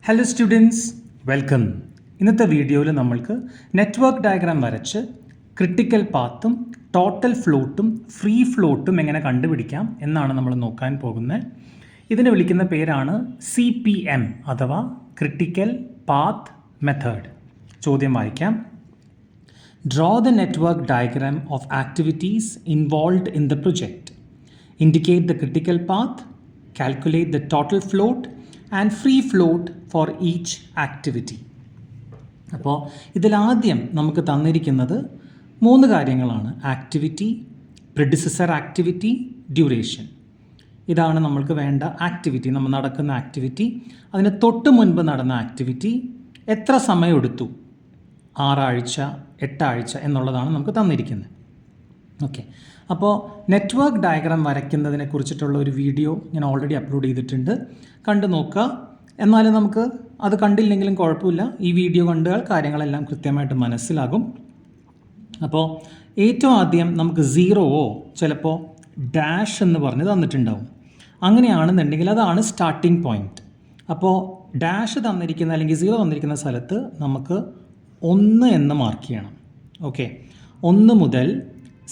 Hello students, welcome. ഇന്നത്തെ വീഡിയോയിൽ നമ്മൾക്ക് നെറ്റ്വർക്ക് ഡയഗ്രാം വരച്ച് ക്രിട്ടിക്കൽ പാത്തും ടോട്ടൽ ഫ്ലോട്ടും ഫ്രീ ഫ്ലോട്ടും എങ്ങനെ കണ്ടുപിടിക്കാം എന്നാണ് നമ്മൾ നോക്കാൻ പോകുന്നത്. ഇതിനെ വിളിക്കുന്ന പേരാണ് CPM അഥവാ ക്രിട്ടിക്കൽ പാത്ത് മെത്തേഡ്. ചോദ്യം വായിക്കാം. Draw the network diagram of activities involved in the project. Indicate the critical path, calculate the total float and free float for each activity. അപ്പോൾ ഇതിലാദ്യം നമുക്ക് തന്നിരിക്കുന്നത് 3 കാര്യങ്ങളാണ്: ആക്ടിവിറ്റി, പ്രിഡിസസർ ആക്ടിവിറ്റി, ഡ്യൂറേഷൻ. ഇതാണ് നമ്മൾക്ക് വേണ്ട ആക്ടിവിറ്റി, നമ്മൾ നടക്കുന്ന ആക്ടിവിറ്റി. അതിന് തൊട്ട് മുൻപ് നടന്ന ആക്ടിവിറ്റി, എത്ര സമയമെടുത്തു, 6 ആഴ്ച 8 ആഴ്ച എന്നുള്ളതാണ് നമുക്ക് തന്നിരിക്കുന്നത്. ഓക്കെ, അപ്പോൾ നെറ്റ്വർക്ക് ഡയഗ്രാം വരയ്ക്കുന്നതിനെ കുറിച്ചിട്ടുള്ള ഒരു വീഡിയോ ഞാൻ ഓൾറെഡി അപ്ലോഡ് ചെയ്തിട്ടുണ്ട്, കണ്ടു നോക്കുക. എന്നാലും നമുക്ക് അത് കണ്ടില്ലെങ്കിലും കുഴപ്പമില്ല, ഈ വീഡിയോ കണ്ടാൽ കാര്യങ്ങളെല്ലാം കൃത്യമായിട്ട് മനസ്സിലാകും. അപ്പോൾ ഏറ്റവും ആദ്യം നമുക്ക് സീറോവോ ചിലപ്പോൾ ഡാഷ് എന്ന് പറഞ്ഞ് തന്നിട്ടുണ്ടാവും. അങ്ങനെയാണെന്നുണ്ടെങ്കിൽ അതാണ് സ്റ്റാർട്ടിംഗ് പോയിൻറ്റ്. അപ്പോൾ ഡാഷ് തന്നിരിക്കുന്ന അല്ലെങ്കിൽ സീറോ തന്നിരിക്കുന്ന സ്ഥലത്ത് നമുക്ക് 1 എന്ന് മാർക്ക് ചെയ്യണം. ഓക്കെ, 1 മുതൽ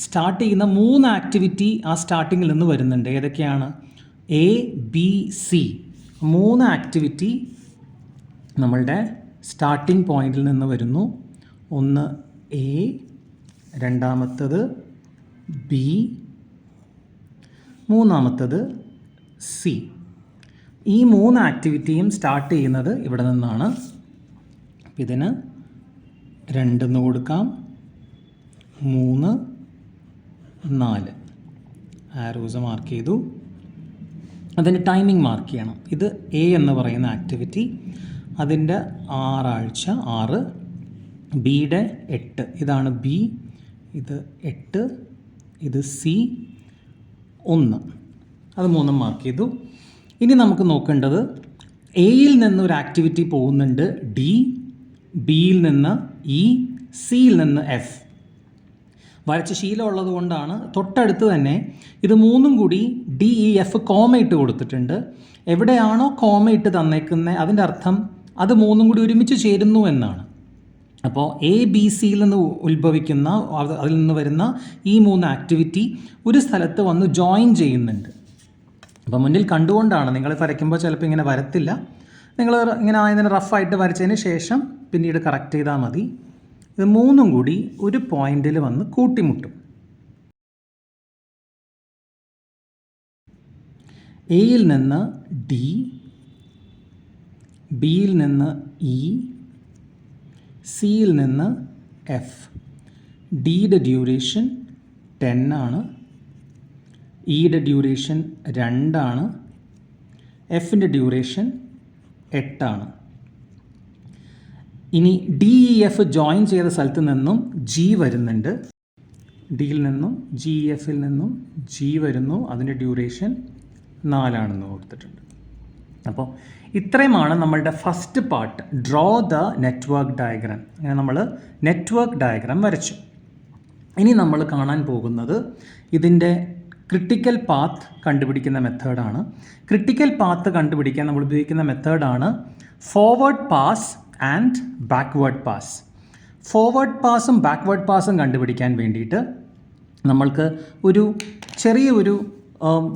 സ്റ്റാർട്ട് ചെയ്യുന്ന 3 ആക്ടിവിറ്റി ആ സ്റ്റാർട്ടിങ്ങിൽ നിന്ന് വരുന്നുണ്ട്. ഏതൊക്കെയാണ്? ABC 3 ആക്ടിവിറ്റി നമ്മളുടെ സ്റ്റാർട്ടിംഗ് പോയിന്റിൽ നിന്ന് വരുന്നു. ഒന്ന് A, രണ്ടാമത്തത് B, മൂന്നാമത്തത് C. ഈ 3 ആക്ടിവിറ്റിയും സ്റ്റാർട്ട് ചെയ്യുന്നത് ഇവിടെ നിന്നാണ്. ഇതിന് 2 എന്ന് കൊടുക്കാം, 3, 4 ആരോസ് മാർക്ക് ചെയ്തു. അതിൻ്റെ ടൈമിംഗ് മാർക്ക് ചെയ്യണം. ഇത് A എന്ന് പറയുന്ന ആക്ടിവിറ്റി, അതിൻ്റെ 6 ആഴ്ച 6, ബിയുടെ 8, ഇതാണ് B, ഇത് 8, ഇത് C 1, അത് 3 മാർക്ക് ചെയ്തു. ഇനി നമുക്ക് നോക്കേണ്ടത് എയിൽ നിന്ന് ഒരു ആക്ടിവിറ്റി പോകുന്നുണ്ട് D, ബിയിൽ നിന്ന് E, സിയിൽ നിന്ന് F. വരച്ച ശീലമുള്ളത് കൊണ്ടാണ് തൊട്ടടുത്ത് തന്നെ ഇത് 3 കൂടി DEF കോമയിട്ട് കൊടുത്തിട്ടുണ്ട്. എവിടെയാണോ കോമയിട്ട് തന്നേക്കുന്നത് അതിൻ്റെ അർത്ഥം അത് 3 കൂടി ഒരുമിച്ച് ചേരുന്നു എന്നാണ്. അപ്പോൾ ABCയിൽ നിന്ന് ഉത്ഭവിക്കുന്ന, അതിൽ നിന്ന് വരുന്ന ഈ 3 ആക്ടിവിറ്റി ഒരു സ്ഥലത്ത് വന്ന് ജോയിൻ ചെയ്യുന്നുണ്ട്. അപ്പോൾ മുന്നിൽ കണ്ടുകൊണ്ടാണ്, നിങ്ങൾ വരയ്ക്കുമ്പോൾ ചിലപ്പോൾ ഇങ്ങനെ വരത്തില്ല, നിങ്ങൾ ഇങ്ങനെ ഇതിനെ റഫായിട്ട് വരച്ചതിന് ശേഷം പിന്നീട് കറക്റ്റ് ചെയ്താൽ മതി. ഇത് 3 കൂടി ഒരു പോയിന്റിൽ വന്ന് കൂട്ടിമുട്ടും. എയിൽ നിന്ന് D, ബിയിൽ നിന്ന് E, സിയിൽ നിന്ന് F. ഡിയുടെ ഡ്യൂറേഷൻ 10 ആണ്, ഇയുടെ ഡ്യൂറേഷൻ 2 ആണ്, എഫിൻ്റെ ഡ്യൂറേഷൻ 8 ആണ്. ഇനി DEF ജോയിൻ ചെയ്ത സ്ഥലത്ത് നിന്നും G വരുന്നുണ്ട്. ഡിയിൽ നിന്നും GEFൽ നിന്നും G വരുന്നു, അതിൻ്റെ ഡ്യൂറേഷൻ 4 ആണെന്ന് കൊടുത്തിട്ടുണ്ട്. അപ്പോൾ ഇത്രയുമാണ് നമ്മളുടെ first part, draw the network diagram. അങ്ങനെ നമ്മൾ നെറ്റ്വർക്ക് ഡയഗ്രാം വരച്ചു. ഇനി നമ്മൾ കാണാൻ പോകുന്നത് ഇതിൻ്റെ ക്രിട്ടിക്കൽ പാത്ത് കണ്ടുപിടിക്കുന്ന മെത്തേഡാണ്. ക്രിട്ടിക്കൽ പാത്ത് കണ്ടുപിടിക്കാൻ നമ്മൾ ഉപയോഗിക്കുന്ന മെത്തേഡാണ് forward pass and backward pass. Forward പാസും ബാക്ക്വേർഡ് പാസും കണ്ടുപിടിക്കാൻ വേണ്ടിയിട്ട് നമ്മൾക്ക് ഒരു ചെറിയൊരു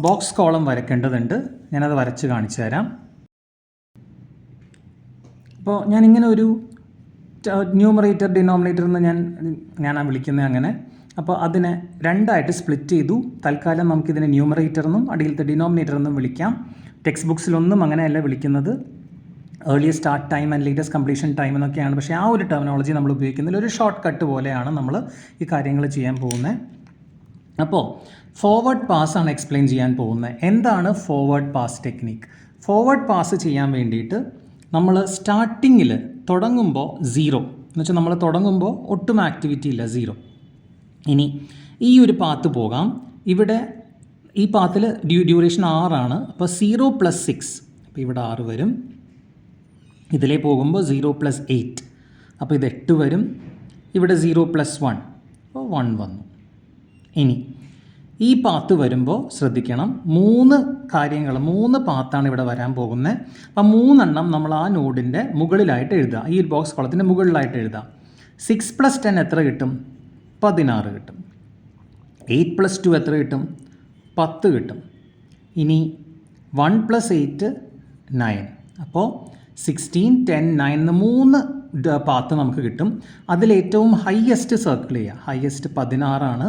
ബോക്സ് കോളം വരയ്ക്കേണ്ടതുണ്ട്. ഞാനത് വരച്ച് കാണിച്ചു തരാം. അപ്പോൾ ഞാനിങ്ങനെ ഒരു ന്യൂമറേറ്റർ ഡിനോമിനേറ്റർ എന്ന് ഞാനാണ് വിളിക്കുന്നത് അങ്ങനെ. അപ്പോൾ അതിനെ 2ആയിട്ട് സ്പ്ലിറ്റ് ചെയ്തു. തൽക്കാലം നമുക്കിതിനെ ന്യൂമറേറ്റർ എന്നും അടിയിലത്തെ ഡിനോമിനേറ്റർ എന്നും വിളിക്കാം. ടെക്സ്റ്റ് ബുക്സിലൊന്നും അങ്ങനെയല്ല വിളിക്കുന്നത്. Early start time and latest completion time എന്നൊക്കെയാണ്. പക്ഷേ ആ ഒരു ടെർമിനോളജി നമ്മൾ ഉപയോഗിക്കുന്നതിൽ ഒരു ഷോർട്ട് കട്ട് പോലെയാണ് നമ്മൾ ഈ കാര്യങ്ങൾ ചെയ്യാൻ പോകുന്നത്. അപ്പോൾ ഫോർവേഡ് പാസ്സാണ് എക്സ്പ്ലെയിൻ ചെയ്യാൻ പോകുന്നത്. എന്താണ് forward pass technique? Forward pass ചെയ്യാൻ വേണ്ടിയിട്ട് നമ്മൾ സ്റ്റാർട്ടിങ്ങിൽ തുടങ്ങുമ്പോൾ 0 എന്ന് വെച്ചാൽ നമ്മൾ തുടങ്ങുമ്പോൾ ഒട്ടും ആക്ടിവിറ്റി ഇല്ല, 0. ഇനി ഈ ഒരു പാത്ത് പോകാം. ഇവിടെ ഈ പാത്തിൽ ഡ്യൂറേഷൻ 6 ആണ്. അപ്പോൾ 0 + 6, അപ്പോൾ ഇവിടെ 6 വരും. ഇതിലേ പോകുമ്പോൾ 0 + 8, അപ്പോൾ ഇത് 8 വരും. ഇവിടെ 0 + 1, അപ്പോൾ 1 വന്നു. ഇനി ഈ പാത്ത് വരുമ്പോൾ ശ്രദ്ധിക്കണം, 3 പാത്താണ് ഇവിടെ വരാൻ പോകുന്നത്. അപ്പം 3 നമ്മൾ ആ നോഡിൻ്റെ മുകളിലായിട്ട് എഴുതുക, ഈ ബോക്സ് കോളത്തിൻ്റെ മുകളിലായിട്ട് എഴുതാം. 6 + 10 എത്ര കിട്ടും? 16 കിട്ടും. 8 + 2 എത്ര കിട്ടും? 10 കിട്ടും. ഇനി 1 + 8 9. അപ്പോൾ 16, 10, 9 എന്ന് 3 പാത്ത് നമുക്ക് കിട്ടും. അതിലേറ്റവും ഹയസ്റ്റ് സർക്കിൾ ചെയ്യുക. ഹയസ്റ്റ് 16 ആണ്,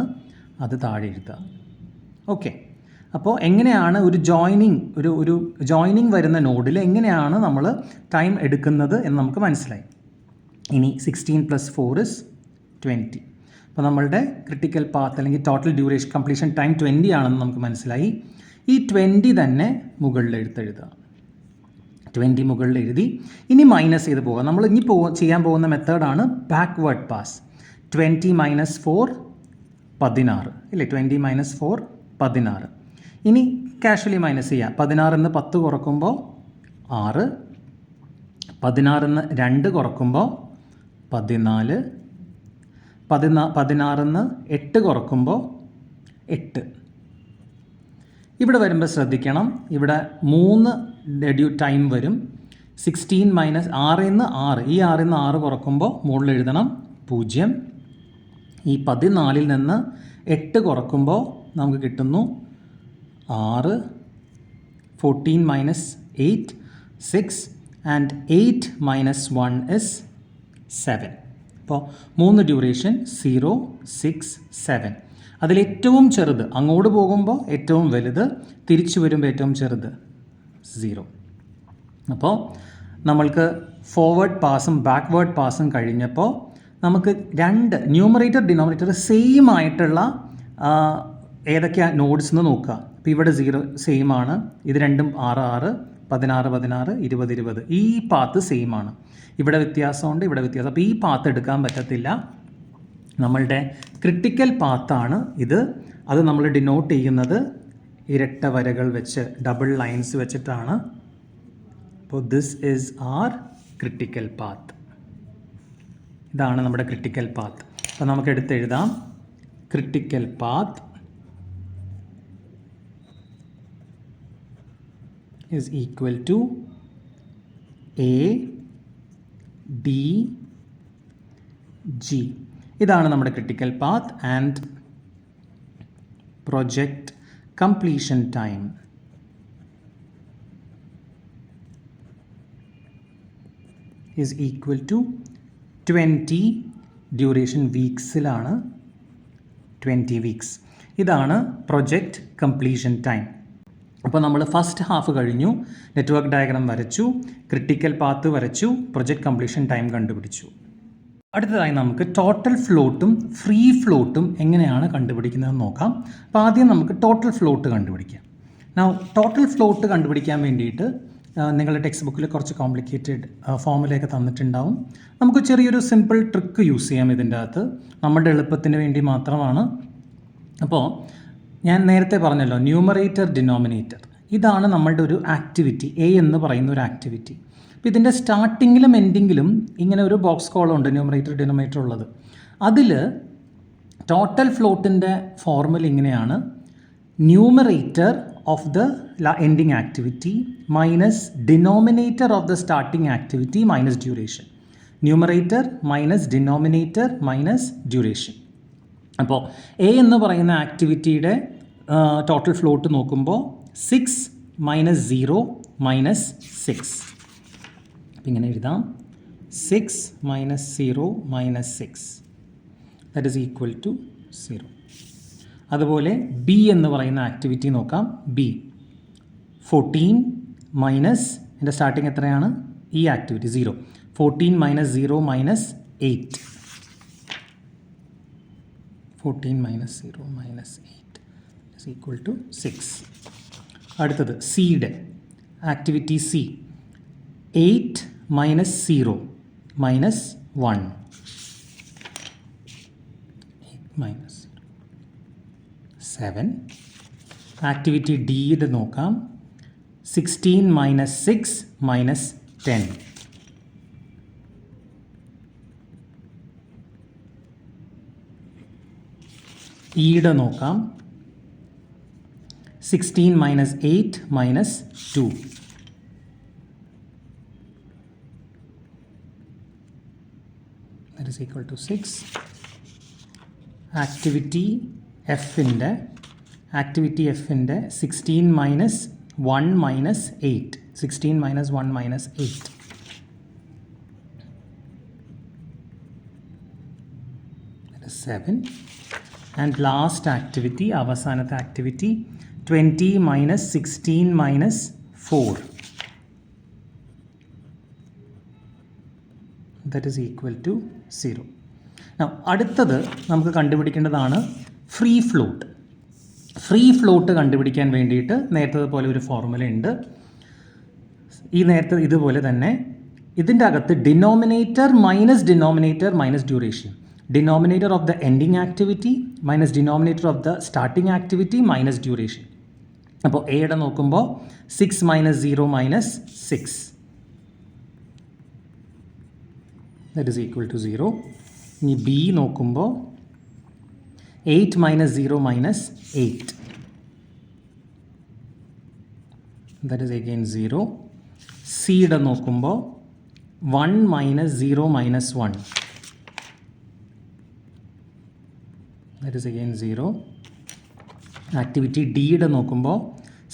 അത് താഴെ എഴുതുക. ഓക്കെ. അപ്പോൾ എങ്ങനെയാണ് ഒരു ജോയിനിങ് വരുന്ന നോഡിൽ എങ്ങനെയാണ് നമ്മൾ ടൈം എടുക്കുന്നത് എന്ന് നമുക്ക് മനസ്സിലായി. ഇനി 16 + 4 = 20. അപ്പോൾ നമ്മളുടെ ക്രിട്ടിക്കൽ പാത്ത് അല്ലെങ്കിൽ ടോട്ടൽ ഡ്യൂറേഷൻ കംപ്ലീഷൻ ടൈം 20 ആണെന്ന് നമുക്ക് മനസ്സിലായി. ഈ 20 തന്നെ മുകളിൽ എഴുതുക. 20 മുകളിൽ എഴുതി ഇനി മൈനസ് ചെയ്ത് പോകാം. നമ്മൾ ഇനി ചെയ്യാൻ പോകുന്ന മെത്തേഡാണ് ബാക്ക്വേർഡ് പാസ്. 20 - 4 16 ഇല്ലേ? 20 - 4 16. ഇനി കാഷ്വലി മൈനസ് ചെയ്യാം. 16 നിന്ന് 10 കുറക്കുമ്പോൾ 6, 16 നിന്ന് 2 കുറക്കുമ്പോൾ 14, 16 നിന്ന് 8 കുറക്കുമ്പോൾ 8. ഇവിടെ വരുമ്പോൾ ശ്രദ്ധിക്കണം, ഇവിടെ 3 ടൈം വരും. 16 - 6 നിന്ന് 6, ഈ 6 നിന്ന് 6 കുറക്കുമ്പോൾ മുകളിൽ എഴുതണം 0. ഈ 14 നിന്ന് 8 കുറക്കുമ്പോൾ നമുക്ക് കിട്ടുന്നു 6. 14 - 8 6 ആൻഡ് 8 - 1 is 7. അപ്പോൾ 3 ഡ്യൂറേഷൻ 0, 6, 7. അതിലേറ്റവും ചെറുത് അങ്ങോട്ട് പോകുമ്പോൾ ഏറ്റവും വലുത്, തിരിച്ചു വരുമ്പോൾ ഏറ്റവും ചെറുത് 0. അപ്പോൾ നമ്മൾക്ക് ഫോർവേഡ് പാസും ബാക്ക്വേർഡ് പാസും കഴിഞ്ഞപ്പോൾ നമുക്ക് 2 ന്യൂമറേറ്റർ ഡിനോമിനേറ്റർ സെയിം ആയിട്ടുള്ള ഏതൊക്കെയാണ് നോഡ്സ് എന്ന് നോക്കുക. അപ്പോൾ ഇവിടെ 0 സെയിം ആണ്, ഇത് രണ്ടും 6, 6, 16, 16, 20, 20. ഈ പാത്ത് സെയിം ആണ്. ഇവിടെ വ്യത്യാസമുണ്ട്, ഇവിടെ വ്യത്യാസം. അപ്പോൾ ഈ പാത്ത് എടുക്കാൻ പറ്റത്തില്ല. നമ്മളുടെ ക്രിട്ടിക്കൽ പാത്താണ് ഇത്. അത് നമ്മൾ ഡിനോട്ട് ചെയ്യുന്നത് ഇരട്ട വരകൾ വെച്ച്, ഡബിൾ ലൈൻസ് വെച്ചിട്ടാണ്. അപ്പോൾ this is our critical path. ഇതാണ് നമ്മുടെ ക്രിട്ടിക്കൽ പാത്ത്. അപ്പോൾ നമുക്ക് എടുത്തെഴുതാം. Critical path is equal to A, D, G. ഇതാണ് നമ്മുടെ critical path. And project completion time is equal to 20. Duration വീക്സിലാണ്, 20 വീക്സ്. ഇതാണ് പ്രൊജക്റ്റ് കംപ്ലീഷൻ ടൈം. അപ്പോൾ നമ്മൾ ഫസ്റ്റ് ഹാഫ് കഴിഞ്ഞു, നെറ്റ്വർക്ക് ഡയഗ്രാം വരച്ചു, ക്രിട്ടിക്കൽ പാത്ത് വരച്ചു, പ്രൊജക്റ്റ് കംപ്ലീഷൻ ടൈം കണ്ടുപിടിച്ചു. അടുത്തതായി നമുക്ക് ടോട്ടൽ ഫ്ലോട്ടും ഫ്രീ ഫ്ലോട്ടും എങ്ങനെയാണ് കണ്ടുപിടിക്കുന്നതെന്ന് നോക്കാം. അപ്പോൾ ആദ്യം നമുക്ക് ടോട്ടൽ ഫ്ലോട്ട് കണ്ടുപിടിക്കാം. ടോട്ടൽ ഫ്ലോട്ട് കണ്ടുപിടിക്കാൻ വേണ്ടിയിട്ട് നിങ്ങളുടെ ടെക്സ്റ്റ് ബുക്കിൽ കുറച്ച് കോംപ്ലിക്കേറ്റഡ് ഫോമുലയൊക്കെ തന്നിട്ടുണ്ടാവും. നമുക്ക് ചെറിയൊരു സിമ്പിൾ ട്രിക്ക് യൂസ് ചെയ്യാം ഇതിൻ്റെ അകത്ത്, നമ്മുടെ എളുപ്പത്തിന് വേണ്ടി മാത്രമാണ്. അപ്പോൾ ഞാൻ നേരത്തെ പറഞ്ഞല്ലോ, ന്യൂമറേറ്റർ ഡിനോമിനേറ്റർ, ഇതാണ് നമ്മളുടെ ഒരു ആക്ടിവിറ്റി, എ എന്ന് പറയുന്ന ഒരു ആക്ടിവിറ്റി. അപ്പോൾ ഇതിൻ്റെ സ്റ്റാർട്ടിങ്ങിലും എൻഡിങ്ങിലും ഇങ്ങനെ ഒരു ബോക്സ് കോളം ഉണ്ട്, ന്യൂമറേറ്റർ ഡിനോമിനേറ്റർ ഉള്ളത്. അതിൽ ടോട്ടൽ ഫ്ലോട്ടിൻ്റെ ഫോർമുല ഇങ്ങനെയാണ്: numerator of the ending activity minus denominator of the starting activity minus duration. Numerator minus denominator minus duration. അപ്പോൾ എ എന്ന് പറയുന്ന ആക്ടിവിറ്റിയുടെ ടോട്ടൽ ഫ്ലോട്ട് നോക്കുമ്പോൾ 6 - 0 - 6. അപ്പം ഇങ്ങനെ എഴുതാം: 6 - 0 - 6 ദാറ്റ് ഈസ് ഈക്വൽ ടു 0. അതുപോലെ ബി എന്ന് പറയുന്ന ആക്ടിവിറ്റി നോക്കാം. ബി 14 മൈനസ് എൻ്റെ സ്റ്റാർട്ടിങ് എത്രയാണ്? ഈ ആക്ടിവിറ്റി 0. 14 - 0 - 8. 14 - 0 - 8 is equal to 6. അടുത്തത് സിയുടെ ആക്ടിവിറ്റി സി 8 - 0 - 1. 8 - 7. ആക്ടിവിറ്റി ഡിയുടെ നോക്കാം. 16 - 6 - 10. ഇയുടെ നോക്കാം. 16 minus 8 minus 2. That is equal to 6. Activity F in the 16 minus 1 minus 8. 16 minus 1 minus 8. That is 7. And last activity, avasanatha activity, 20 minus 16 minus 4. That is equal to 0. Now, അടുത്തത് നമുക്ക് കണ്ടുപിടിക്കേണ്ടതാണ് free float. Free float കണ്ടുപിടിക്കാൻ വേണ്ടിയിട്ട് നേരത്തെ പോലെ ഒരു formula ഉണ്ട്. നേരത്തെ ഇതുപോലെ തന്നെ ഇതിൻ്റെ അകത്ത് denominator minus duration. Denominator of the ending activity minus denominator of the starting activity minus duration. അപ്പോൾ എയുടെ നോക്കുമ്പോൾ 6 minus 0 minus 6. That is equal to 0. ഇനി ബി നോക്കുമ്പോൾ 8 minus 0 minus 8. That is again 0. സിയുടെ നോക്കുമ്പോൾ 1 minus 0 minus 1. That is again 0. Activity D യുടെ നോക്കുമ്പോൾ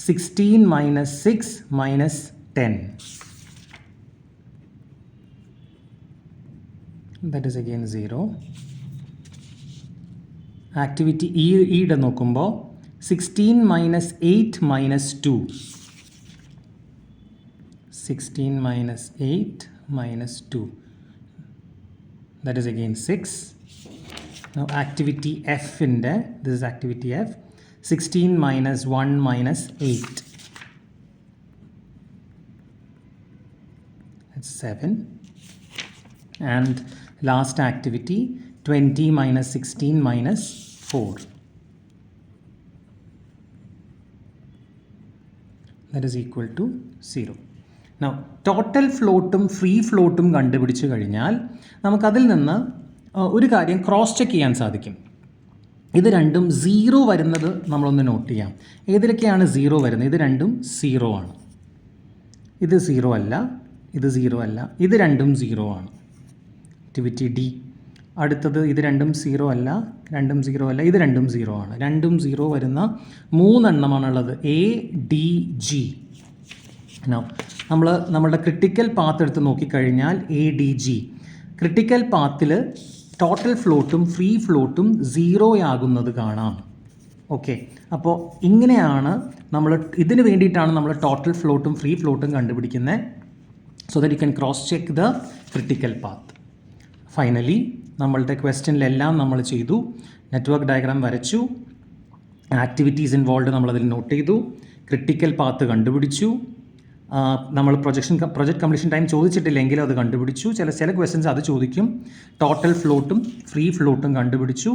16 minus 6 minus 10. That is again 0. Activity E യുടെ നോക്കുമ്പോൾ 16 minus 8 minus 2. 16 minus 8 minus 2. That is again 6. Now activity F in there, this is activity F, 16 minus 1 minus 8. That's 7. And last activity, 20 minus 16 minus 4. That is equal to 0. Now total floatum free floatum കണ്ടുപിടിച്ചു കഴിഞ്ഞാൽ നമുക്കതിൽ നിന്ന് ഒരു കാര്യം cross check ചെയ്യാൻ സാധിക്കും. ഇത് രണ്ടും 0 വരുന്നത് നമ്മളൊന്ന് നോട്ട് ചെയ്യാം. ഏതിലൊക്കെയാണ് 0 വരുന്നത്? ഇത് രണ്ടും 0 ആണ്. ഇത് 0 അല്ല, ഇത് 0 അല്ല, ഇത് രണ്ടും 0 ആണ്. Activity D. അടുത്തത് ഇത് രണ്ടും 0 അല്ല, രണ്ടും 0 അല്ല, ഇത് രണ്ടും 0 ആണ്. രണ്ടും 0 വരുന്ന 3 എണ്ണമാണുള്ളത്. A D G. നമ്മളുടെ ക്രിട്ടിക്കൽ പാത്ത് എടുത്ത് നോക്കിക്കഴിഞ്ഞാൽ എ ഡി ജി ക്രിട്ടിക്കൽ പാത്തിൽ ടോട്ടൽ ഫ്ലോട്ടും ഫ്രീ ഫ്ലോട്ടും 0 ആകുന്നത് കാണാം. ഓക്കെ, അപ്പോൾ ഇങ്ങനെയാണ് ഇതിന് വേണ്ടിയിട്ടാണ് നമ്മൾ ടോട്ടൽ ഫ്ലോട്ടും ഫ്രീ ഫ്ലോട്ടും കണ്ടുപിടിക്കുന്നത്. So that you can cross check the critical path. Finally നമ്മളുടെ ക്വസ്റ്റ്യനിലെല്ലാം നമ്മൾ ചെയ്തു. നെറ്റ്വർക്ക് ഡയഗ്രാം വരച്ചു, ആക്ടിവിറ്റീസ് ഇൻവോൾവ് നമ്മളതിൽ നോട്ട് ചെയ്തു, ക്രിട്ടിക്കൽ പാത്ത് കണ്ടുപിടിച്ചു. നമ്മൾ പ്രൊജക്റ്റ് കംപ്ലീഷൻ ടൈം ചോദിച്ചിട്ടില്ലെങ്കിലും അത് കണ്ടുപിടിച്ചു. ചില ക്വസ്റ്റ്യൻസ് അത് ചോദിക്കും. ടോട്ടൽ ഫ്ലോട്ടും ഫ്രീ ഫ്ലോട്ടും കണ്ടുപിടിച്ചു.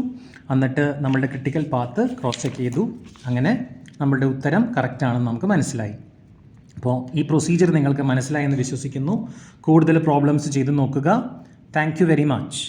എന്നിട്ട് നമ്മളുടെ ക്രിട്ടിക്കൽ പാത്ത് ക്രോസ് ചെക്ക് ചെയ്തു. അങ്ങനെ നമ്മളുടെ ഉത്തരം കറക്റ്റാണെന്ന് നമുക്ക് മനസ്സിലായി. അപ്പോൾ ഈ പ്രൊസീജിയർ നിങ്ങൾക്ക് മനസ്സിലായി എന്ന് വിശ്വസിക്കുന്നു. കൂടുതൽ പ്രോബ്ലംസ് ചെയ്ത് നോക്കുക. Thank you very much.